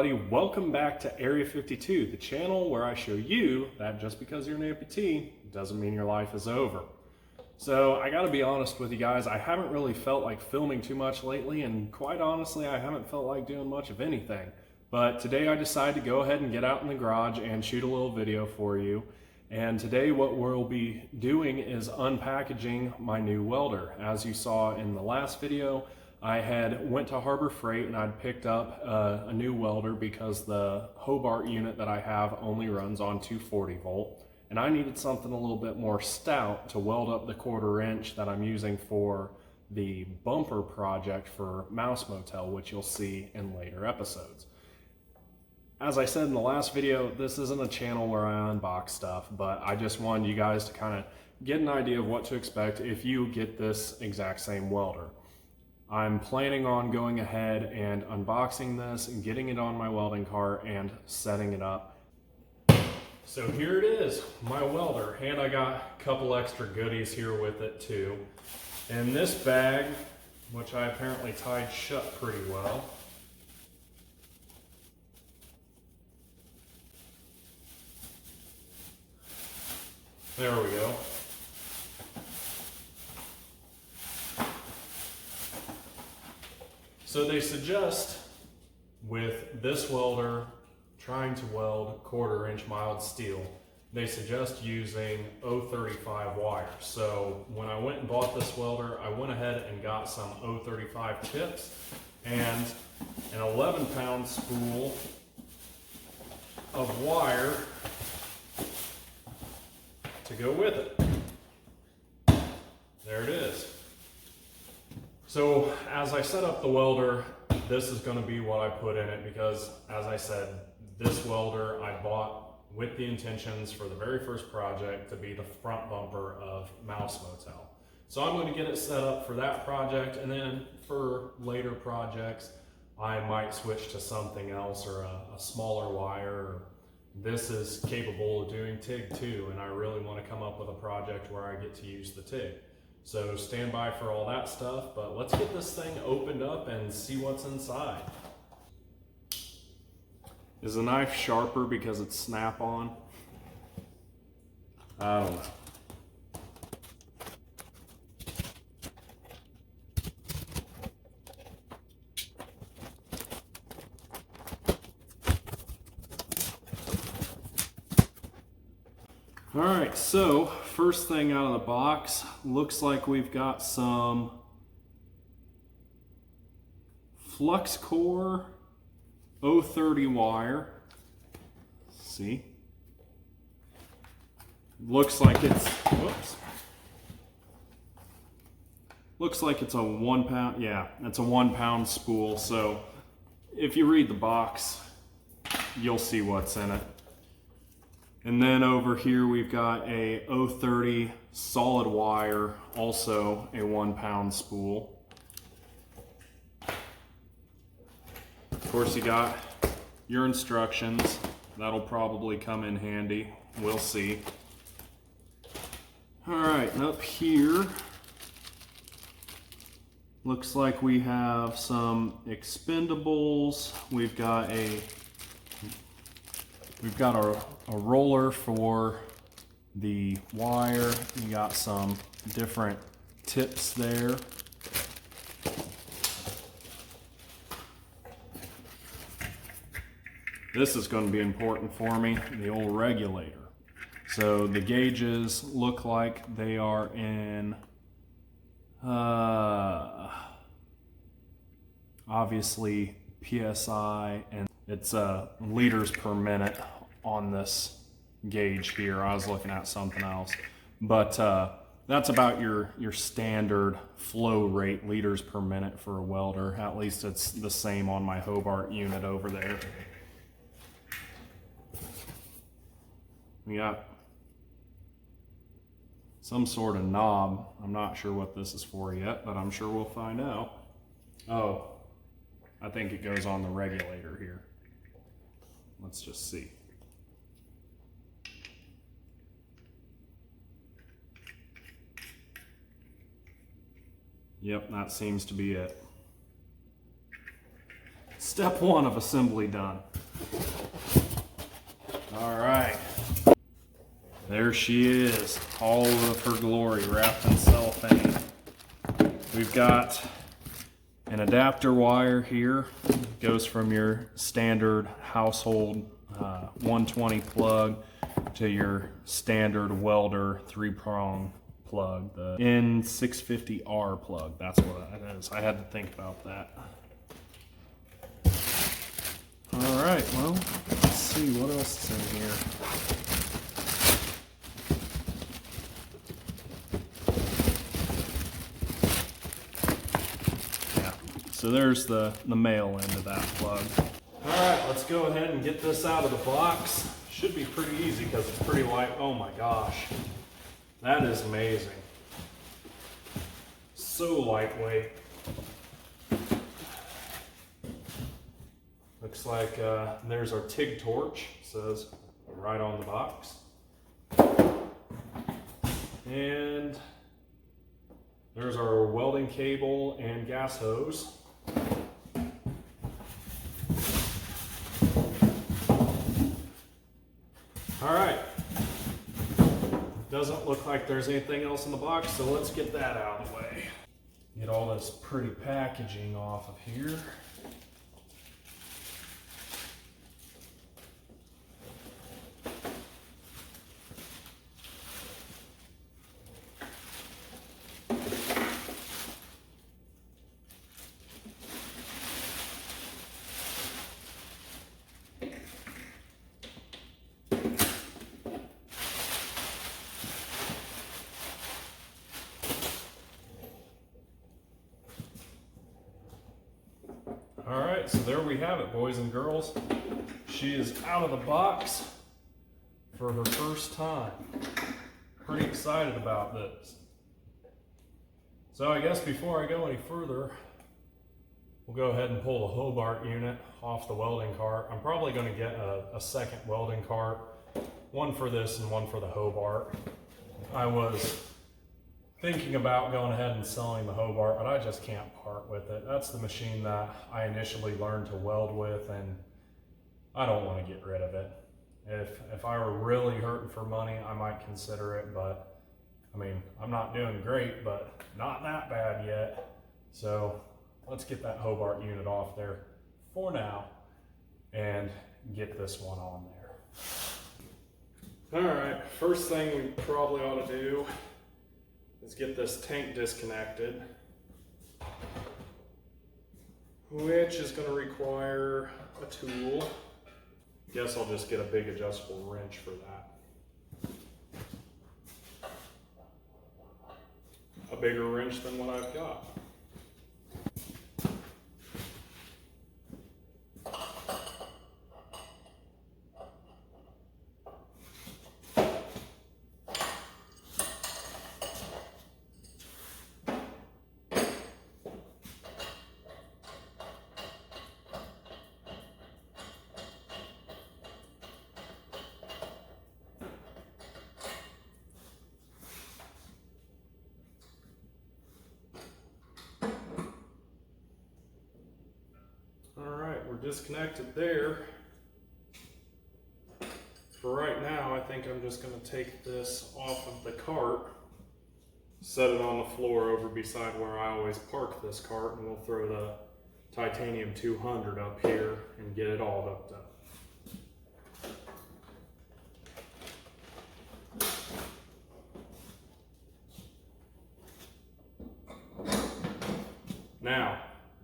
everybody, welcome back to Area 52, the channel where I show you that just because you're an amputee doesn't mean your life is over. So I gotta be honest with you guys, I haven't really felt like filming too much lately, and quite honestly I haven't felt like doing much of anything. But today I decided to go ahead and get out in the garage and shoot a little video for you. And today what we'll be doing is unpackaging my new welder. As you saw in the last video, I had went to Harbor Freight and I'd picked up a new welder because the Hobart unit that I have only runs on 240 volt. And I needed something a little bit more stout to weld up the 1/4 inch that I'm using for the bumper project for Mouse Motel, which you'll see in later episodes. As I said in the last video, this isn't a channel where I unbox stuff, but I just wanted you guys to kind of get an idea of what to expect if you get this exact same welder. I'm planning on going ahead and unboxing this and getting it on my welding cart and setting it up. So here it is, my welder, and I got a couple extra goodies here with it too. In this bag, which I apparently tied shut pretty well, there we go. So they suggest with this welder trying to weld 1/4 inch mild steel, they suggest using 035 wire. So when I went and bought this welder, I went ahead and got some 035 tips and an 11-pound spool of wire to go with it. There it is. So as I set up the welder, this is going to be what I put in it because, as I said, this welder I bought with the intentions for the very first project to be the front bumper of Mouse Motel. So I'm going to get it set up for that project, and then for later projects I might switch to something else or a smaller wire. This is capable of doing TIG too, and I really want to come up with a project where I get to use the TIG. So stand by for all that stuff, but let's get this thing opened up and see what's inside. Is the knife sharper because it's snap-on? I don't know. All right, so first thing out of the box, looks like we've got some flux core 030 wire. See? Looks like it's, whoops. Looks like it's a 1 pound, yeah, it's a 1 pound spool. So if you read the box, you'll see what's in it. And then over here we've got a 030 solid wire, also a 1 pound spool. Of course you got your instructions. That'll probably come in handy. We'll see. All right, and up here, looks like we have some expendables. We've got a roller for the wire. You got some different tips there. This is going to be important for me, the old regulator. So the gauges look like they are in obviously PSI, and it's liters per minute on this gauge here. I was looking at something else, but that's about your standard flow rate, liters per minute for a welder. At least it's the same on my Hobart unit over there. We got some sort of knob. I'm not sure what this is for yet, but I'm sure we'll find out. Oh, I think it goes on the regulator here. Let's just see. Yep, that seems to be it. Step one of assembly done. All right. There she is, all of her glory wrapped in cellophane. We've got an adapter wire here. It goes from your standard household 120 plug to your standard welder 3-prong plug, the N650R plug. That's what it is. I had to think about that. All right, well, let's see what else is in here. So there's the male end of that plug. All right, let's go ahead and get this out of the box. Should be pretty easy because it's pretty light. Oh my gosh, that is amazing. So lightweight. Looks like there's our Mig Torch, says right on the box. And there's our welding cable and gas hose. All right, doesn't look like there's anything else in the box, so let's get that out of the way. Get all this pretty packaging off of here. All right, so there we have it, boys and girls. She is out of the box for her first time. Pretty excited about this. So I guess before I go any further, we'll go ahead and pull the Hobart unit off the welding cart. I'm probably going to get a second welding cart, one for this and one for the Hobart. I was thinking about going ahead and selling the Hobart, but I just can't part with it. That's the machine that I initially learned to weld with, and I don't want to get rid of it. If I were really hurting for money, I might consider it, but I mean, I'm not doing great, but not that bad yet. So let's get that Hobart unit off there for now and get this one on there. All right, first thing we probably ought to do is get this tank disconnected, which is going to require a tool. Guess I'll just get a big adjustable wrench for that. A bigger wrench than what I've got. We're disconnected there. For right now, I think I'm just going to take this off of the cart, set it on the floor over beside where I always park this cart, and we'll throw the titanium 200 up here and get it all hooked up. Now,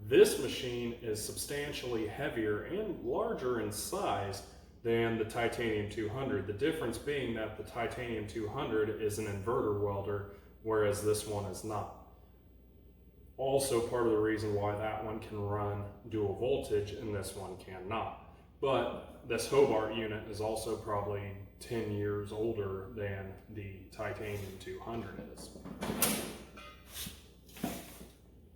this machine is substantially heavier and larger in size than the titanium 200. The difference being that the titanium 200 is an inverter welder, whereas this one is not. Also part of the reason why that one can run dual voltage and this one cannot. But this Hobart unit is also probably 10 years older than the titanium 200 is.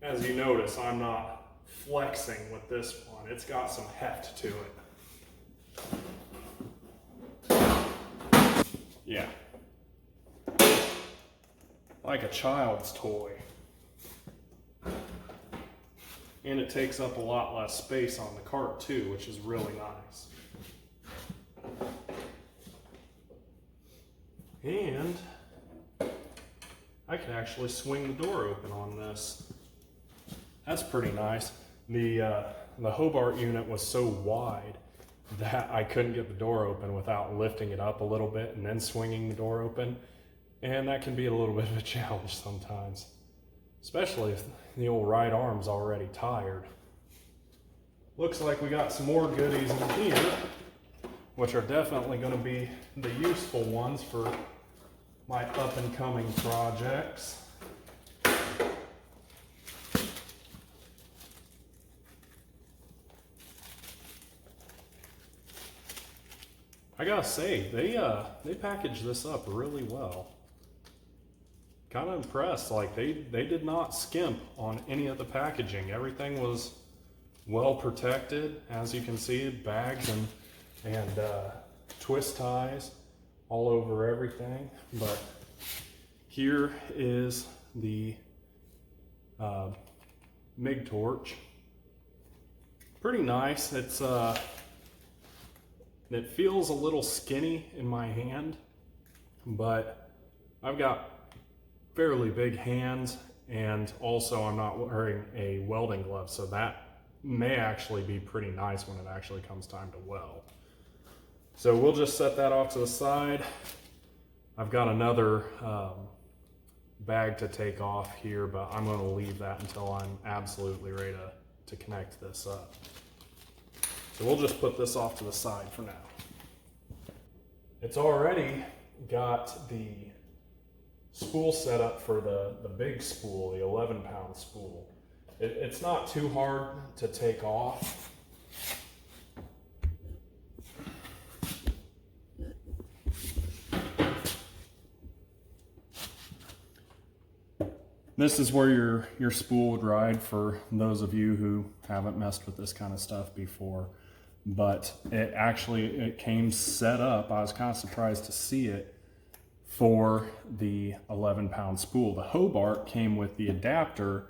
As you notice, I'm not flexing with this one. It's got some heft to it. Yeah. Like a child's toy. and it takes up a lot less space on the cart too, which is really nice. And I can actually swing the door open on this. That's pretty nice. The Hobart unit was so wide that I couldn't get the door open without lifting it up a little bit and then swinging the door open. And that can be a little bit of a challenge sometimes, especially if the old right arm's already tired. Looks like we got some more goodies in here, which are definitely going to be the useful ones for my up and coming projects. I gotta say, they packaged this up really well. Kind of impressed. Like they did not skimp on any of the packaging. Everything was well protected, as you can see. Bags and twist ties all over everything. But here is the Mig Torch. Pretty nice. It feels a little skinny in my hand, but I've got fairly big hands, and also I'm not wearing a welding glove, so that may actually be pretty nice when it actually comes time to weld. So we'll just set that off to the side. I've got another bag to take off here, but I'm going to leave that until I'm absolutely ready to connect this up. So we'll just put this off to the side for now. It's already got the spool set up for the big spool, the 11-pound spool. It's not too hard to take off. This is where your spool would ride, for those of you who haven't messed with this kind of stuff before. But it came set up. I was kind of surprised to see it for the 11-pound spool. The Hobart came with the adapter,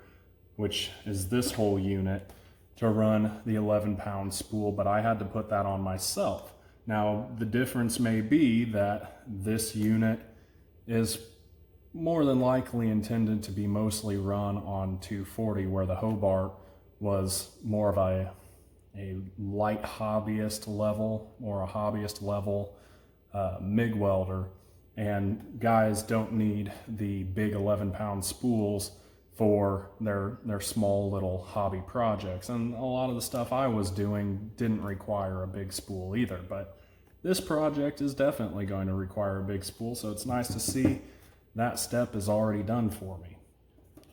which is this whole unit, to run the 11-pound spool, but I had to put that on myself. Now, the difference may be that this unit is more than likely intended to be mostly run on 240, where the Hobart was more of a light hobbyist level, or a hobbyist level MIG welder. And guys don't need the big 11-pound spools for their small little hobby projects. And a lot of the stuff I was doing didn't require a big spool either, but this project is definitely going to require a big spool, so it's nice to see that step is already done for me.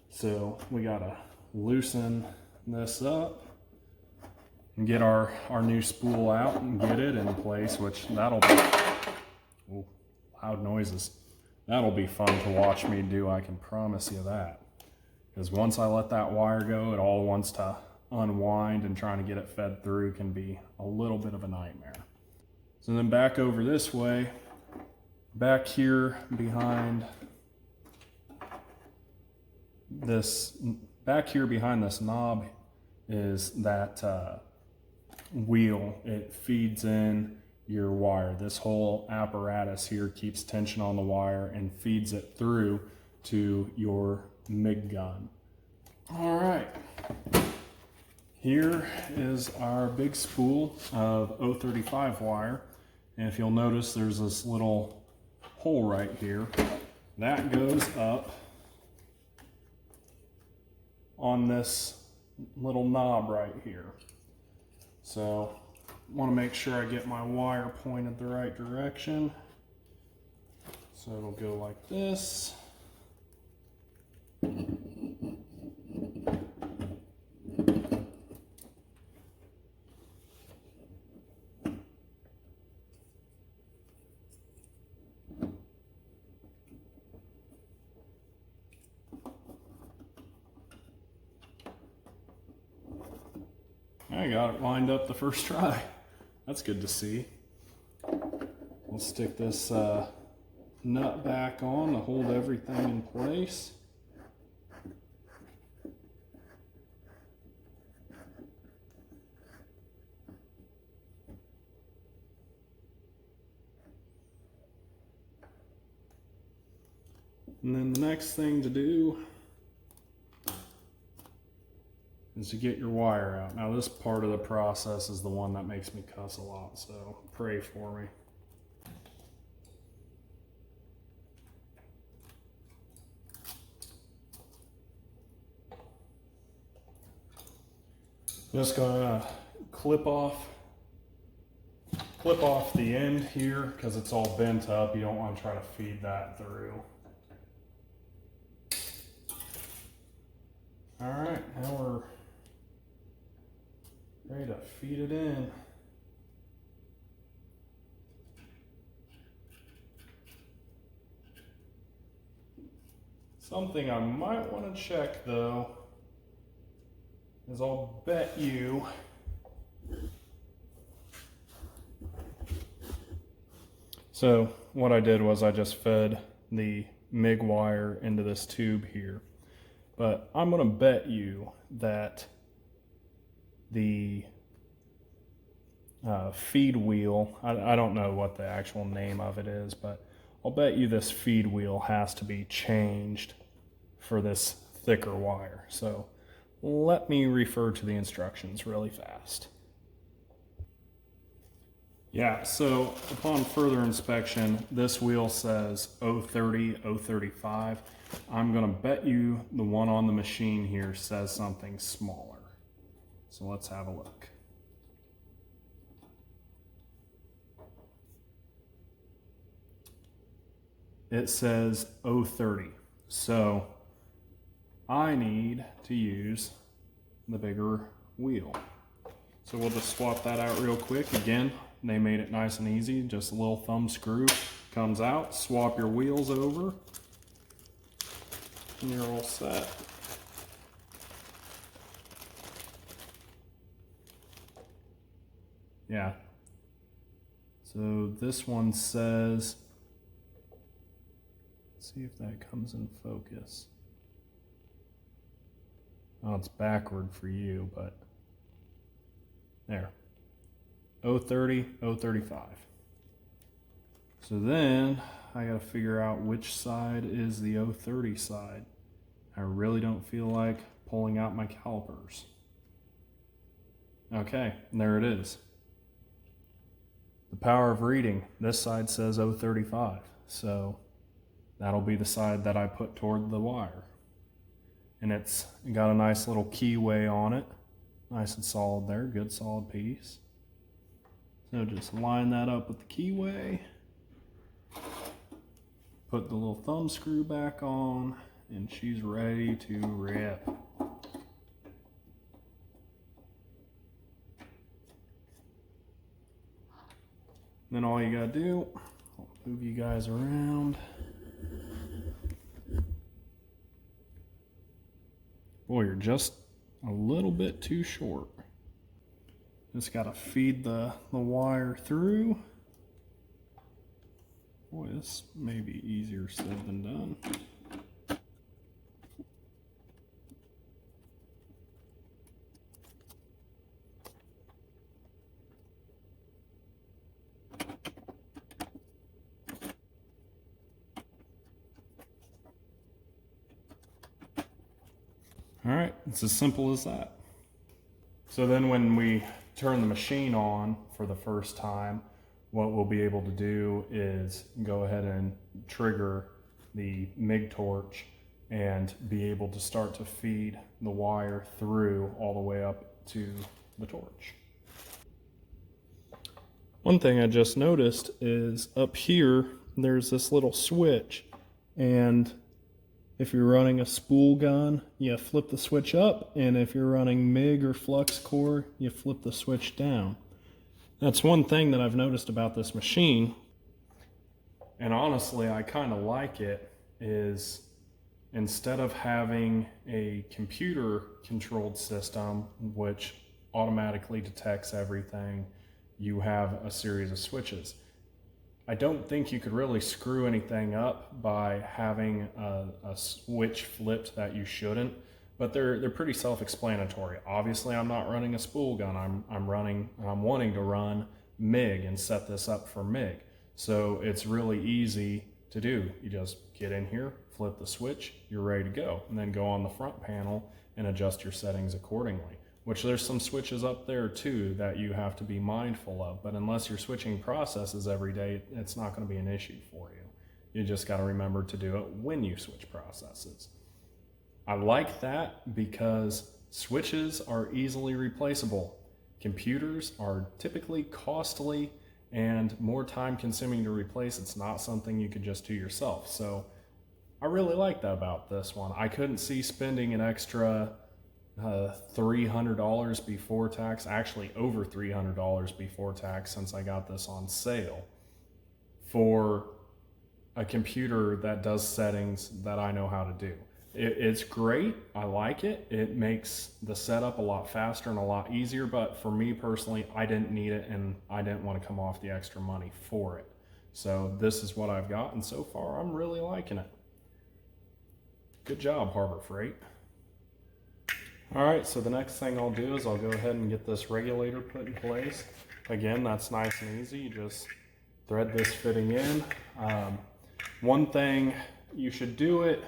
So we gotta loosen this up and get our new spool out and get it in place, which that'll be, ooh, loud noises. That'll be fun to watch me do, I can promise you that. Because once I let that wire go, it all wants to unwind, and trying to get it fed through can be a little bit of a nightmare. So then back over this way, back here behind this knob is that wheel. It feeds in your wire. This whole apparatus here keeps tension on the wire and feeds it through to your MIG gun. All right, here is our big spool of 035 wire, and if you'll notice, there's this little hole right here that goes up on this little knob right here. So I want to make sure I get my wire pointed the right direction. So it'll go like this. I got it lined up the first try. That's good to see. We'll stick this nut back on to hold everything in place. And then the next thing to do is to get your wire out. Now this part of the process is the one that makes me cuss a lot, so pray for me. Just gonna clip off the end here because it's all bent up. You don't want to try to feed that through. All right, now we're ready to feed it in. Something I might want to check though is I'll bet you so what I did was I just fed the MIG wire into this tube here, but I'm going to bet you that the feed wheel, I don't know what the actual name of it is, but I'll bet you this feed wheel has to be changed for this thicker wire. So let me refer to the instructions really fast. Yeah, so upon further inspection, this wheel says 030, 035. I'm gonna bet you the one on the machine here says something smaller. So let's have a look. It says 030. So I need to use the bigger wheel. So we'll just swap that out real quick. Again, they made it nice and easy. Just a little thumb screw comes out, swap your wheels over, and you're all set. Yeah. So this one says, let's see if that comes in focus. Oh, it's backward for you, but there. 030, 035. So then I gotta figure out which side is the 030 side. I really don't feel like pulling out my calipers. Okay, there it is. The power of reading. This side says 035, so that'll be the side that I put toward the wire. And it's got a nice little keyway on it. Nice and solid there, good solid piece. So just line that up with the keyway. Put the little thumb screw back on, and she's ready to rip. Then all you gotta do, I'll move you guys around. Boy, you're just a little bit too short. Just gotta feed the wire through. Boy, this may be easier said than done. All right, it's as simple as that. So then when we turn the machine on for the first time, what we'll be able to do is go ahead and trigger the Mig Torch and be able to start to feed the wire through all the way up to the torch. One thing I just noticed is up here, there's this little switch, and if you're running a spool gun, you flip the switch up, and if you're running MIG or flux core, you flip the switch down. That's one thing that I've noticed about this machine, and honestly I kind of like it, is instead of having a computer controlled system which automatically detects everything, you have a series of switches. I don't think you could really screw anything up by having a switch flipped that you shouldn't, but they're pretty self-explanatory. Obviously, I'm not running a spool gun. I'm wanting to run MIG and set this up for MIG. So it's really easy to do. You just get in here, flip the switch, you're ready to go, and then go on the front panel and adjust your settings accordingly. Which there's some switches up there too that you have to be mindful of, but unless you're switching processes every day, it's not going to be an issue for you. You just got to remember to do it when you switch processes. I like that because switches are easily replaceable. Computers are typically costly and more time consuming to replace. It's not something you could just do yourself. So I really like that about this one. I couldn't see spending an extra $300 before tax, actually over $300 before tax, since I got this on sale, for a computer that does settings that I know how to do. It's great. I like it. It makes the setup a lot faster and a lot easier, but for me personally, I didn't need it and I didn't want to come off the extra money for it. So this is what I've got, and so far I'm really liking it. Good job, Harbor Freight. All right, so the next thing I'll do is I'll go ahead and get this regulator put in place. Again, that's nice and easy. You just thread this fitting in. One thing, you should do it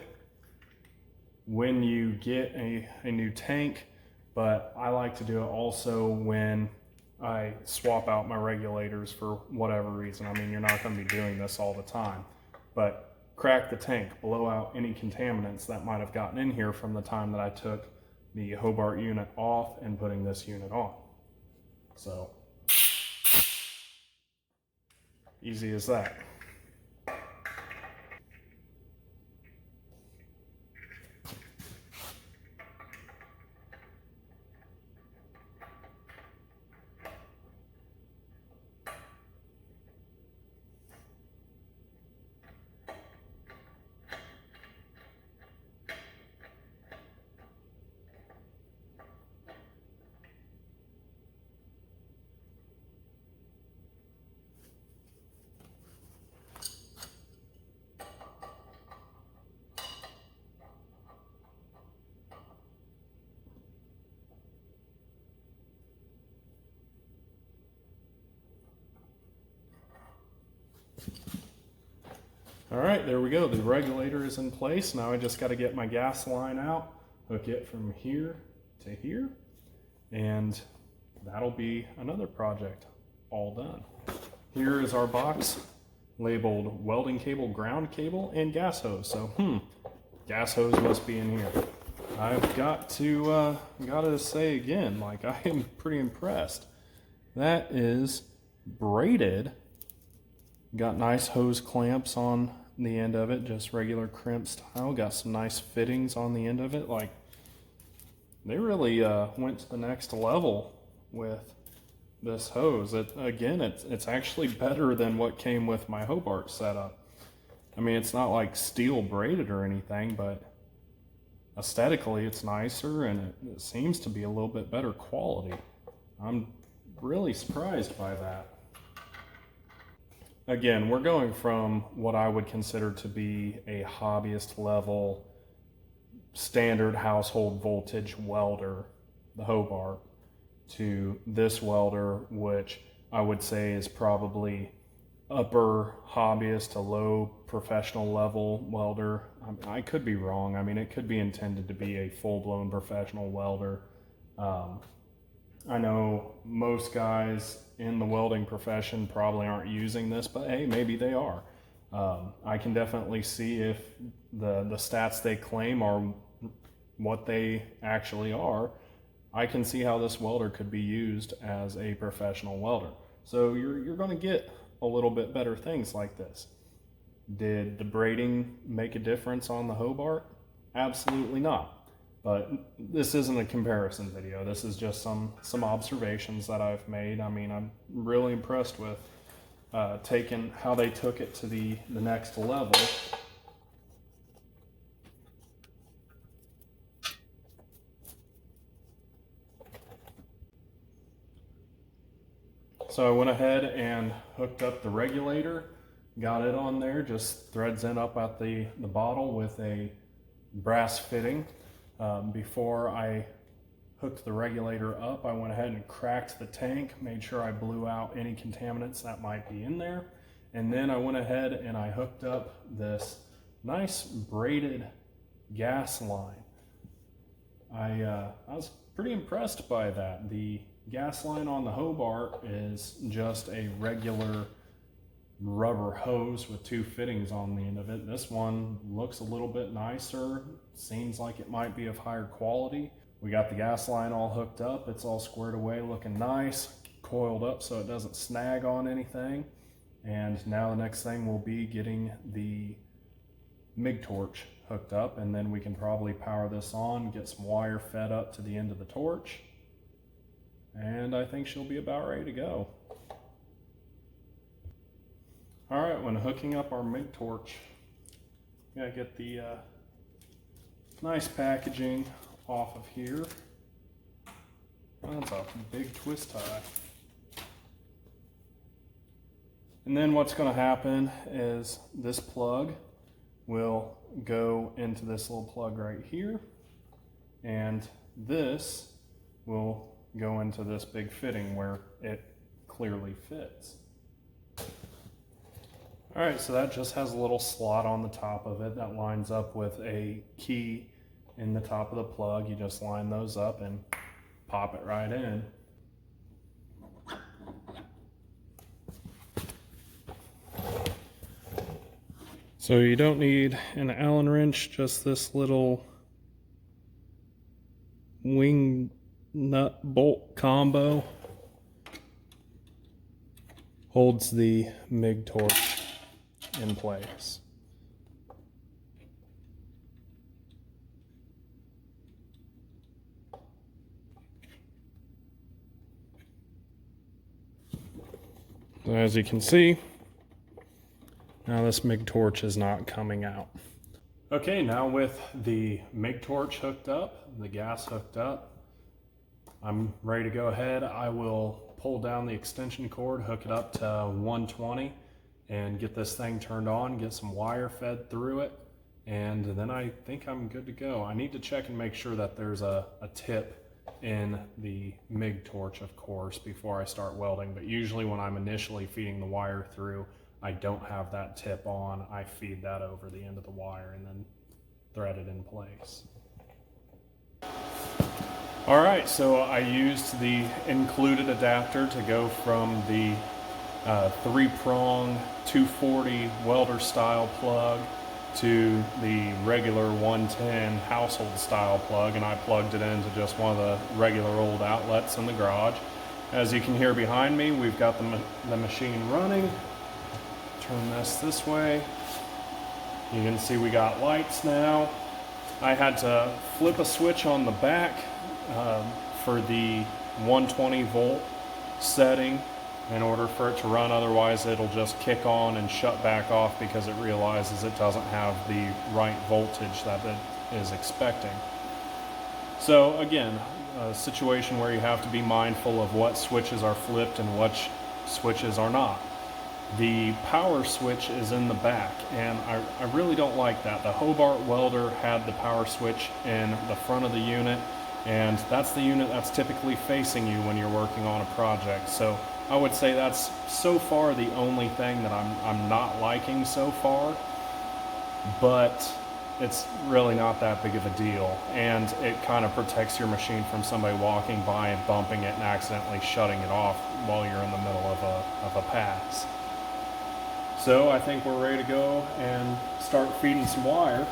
when you get a new tank, but I like to do it also when I swap out my regulators for whatever reason. I mean, you're not going to be doing this all the time, but crack the tank, blow out any contaminants that might have gotten in here from the time that I took the Hobart unit off and putting this unit on. So easy as that. All right, there we go. The regulator is in place. Now I just got to get my gas line out, hook it from here to here, and that'll be another project all done. Here is our box labeled welding cable, ground cable, and gas hose. So, gas hose must be in here. I've got to gotta say again, like, I am pretty impressed. That is braided. Got nice hose clamps on the end of it, just regular crimp style. Got some nice fittings on the end of it. Like, they really went to the next level with this hose. It's actually better than what came with my Hobart setup. I mean, it's not like steel braided or anything, but aesthetically it's nicer and it seems to be a little bit better quality. I'm really surprised by that. Again, we're going from what I would consider to be a hobbyist level standard household voltage welder, the Hobart, to this welder, which I would say is probably upper hobbyist to low professional level welder. I could be wrong. I mean, it could be intended to be a full-blown professional welder. I know most guys in the welding profession probably aren't using this, but hey, maybe they are. I can definitely see if the stats they claim are what they actually are. I can see how this welder could be used as a professional welder. So you're going to get a little bit better things like this. Did the braiding make a difference on the Hobart? Absolutely not. But this isn't a comparison video. This is just some observations that I've made. I mean, I'm really impressed with taking how they took it to the next level. So I went ahead and hooked up the regulator, got it on there, just threads in up at the bottle with a brass fitting. Before I hooked the regulator up, I went ahead and cracked the tank, made sure I blew out any contaminants that might be in there, And then I went ahead and I hooked up this nice braided gas line. I was pretty impressed by that. The gas line on the Hobart is just a regular rubber hose with two fittings on the end of it. This one looks a little bit nicer, seems like it might be of higher quality. We got the gas line all hooked up, it's all squared away, looking nice, coiled up so it doesn't snag on anything. And now the next thing will be getting the Mig Torch hooked up, and then we can probably power this on, get some wire fed up to the end of the torch, and I think she'll be about ready to go. All right, when hooking up our Mig Torch, gotta get the nice packaging off of here. That's a big twist tie. And then what's going to happen is this plug will go into this little plug right here, and this will go into this big fitting where it clearly fits. All right, so that just has a little slot on the top of it that lines up with a key in the top of the plug. You just line those up and pop it right in. So you don't need an Allen wrench, just this little wing nut bolt combo holds the Mig Torch in place. So as you can see, now this Mig Torch is not coming out. Okay, now with the Mig Torch hooked up, the gas hooked up, I'm ready to go ahead. I will pull down the extension cord, hook it up to 120, and get this thing turned on, get some wire fed through it, and then I think I'm good to go. I need to check and make sure that there's a tip in the Mig Torch, of course, before I start welding, but usually when I'm initially feeding the wire through, I don't have that tip on. I feed that over the end of the wire and then thread it in place. All right, so I used the included adapter to go from the 3-prong 240 welder style plug to the regular 110 household style plug, and I plugged it into just one of the regular old outlets in the garage. As you can hear behind me, we've got the machine running. Turn this way. You can see we got lights now. I had to flip a switch on the back for the 120 volt setting in order for it to run, otherwise it'll just kick on and shut back off because it realizes it doesn't have the right voltage that it is expecting. So again, a situation where you have to be mindful of what switches are flipped and which switches are not. The power switch is in the back, and I really don't like that. The Hobart welder had the power switch in the front of the unit, and that's the unit that's typically facing you when you're working on a project. So I would say that's so far the only thing that I'm not liking so far, but it's really not that big of a deal, and it kind of protects your machine from somebody walking by and bumping it and accidentally shutting it off while you're in the middle of a pass. So I think we're ready to go and start feeding some wire.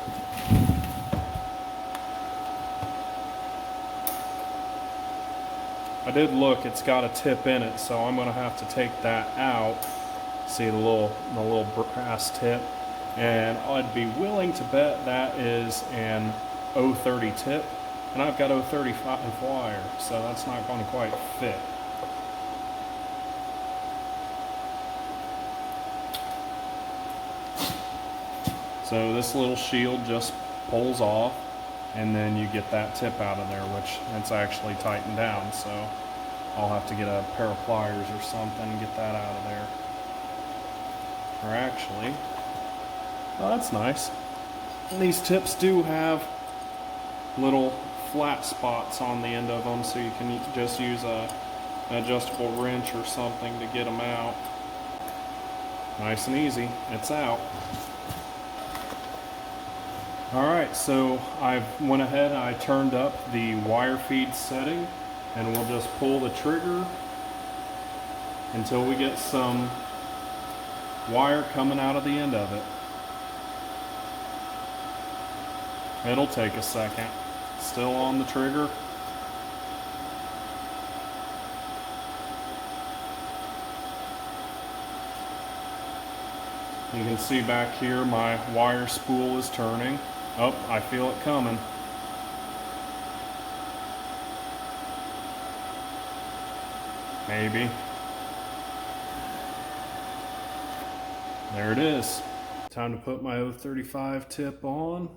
I did look, it's got a tip in it, so I'm gonna have to take that out. See the little brass tip, and I'd be willing to bet that is an 030 tip, and I've got 035 wire, so that's not going to quite fit. So this little shield just pulls off, and then you get that tip out of there, which it's actually tightened down, so I'll have to get a pair of pliers or something and get that out of there. Or actually, oh, that's nice. These tips do have little flat spots on the end of them, so you can just use an adjustable wrench or something to get them out. Nice and easy, it's out. Alright, so I went ahead, I turned up the wire feed setting, and we'll just pull the trigger until we get some wire coming out of the end of it. It'll take a second. Still on the trigger. You can see back here my wire spool is turning. Oh, I feel it coming. Maybe. There it is. Time to put my 035 tip on.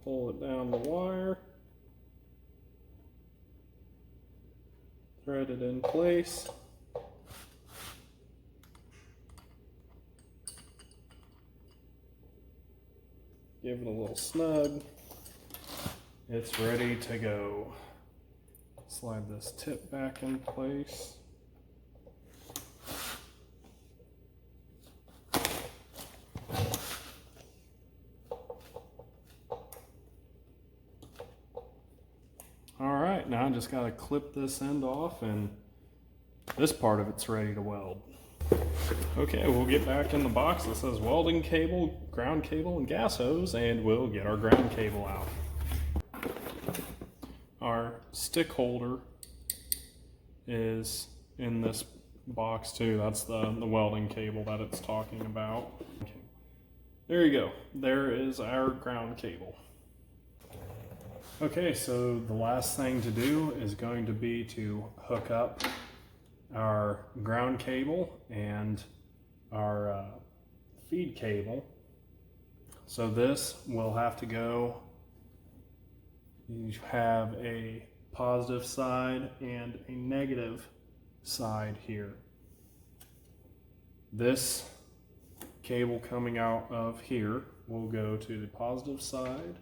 Pull it down the wire. Thread it in place. Give it a little snug. It's ready to go. Slide this tip back in place. Alright, now I just gotta clip this end off and this part of it's ready to weld. Okay, we'll get back in the box that says welding cable, ground cable, and gas hose, and we'll get our ground cable out. Our stick holder is in this box too. That's the welding cable that it's talking about. Okay. There you go. There is our ground cable. Okay, so the last thing to do is going to be to hook up our ground cable and our feed cable. So this will have to go, you have a positive side and a negative side here. This cable coming out of here will go to the positive side.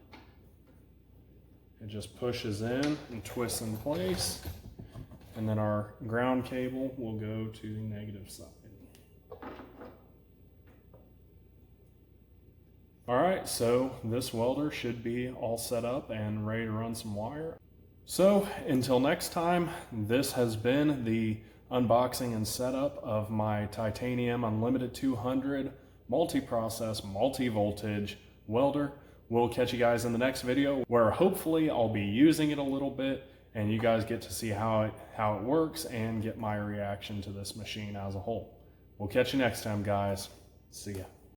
It just pushes in and twists in place. And then our ground cable will go to the negative side. Alright, so this welder should be all set up and ready to run some wire. So until next time, this has been the unboxing and setup of my Titanium Unlimited 200 multi-process, multi-voltage welder. We'll catch you guys in the next video where hopefully I'll be using it a little bit and you guys get to see how it works and get my reaction to this machine as a whole. We'll catch you next time, guys. See ya.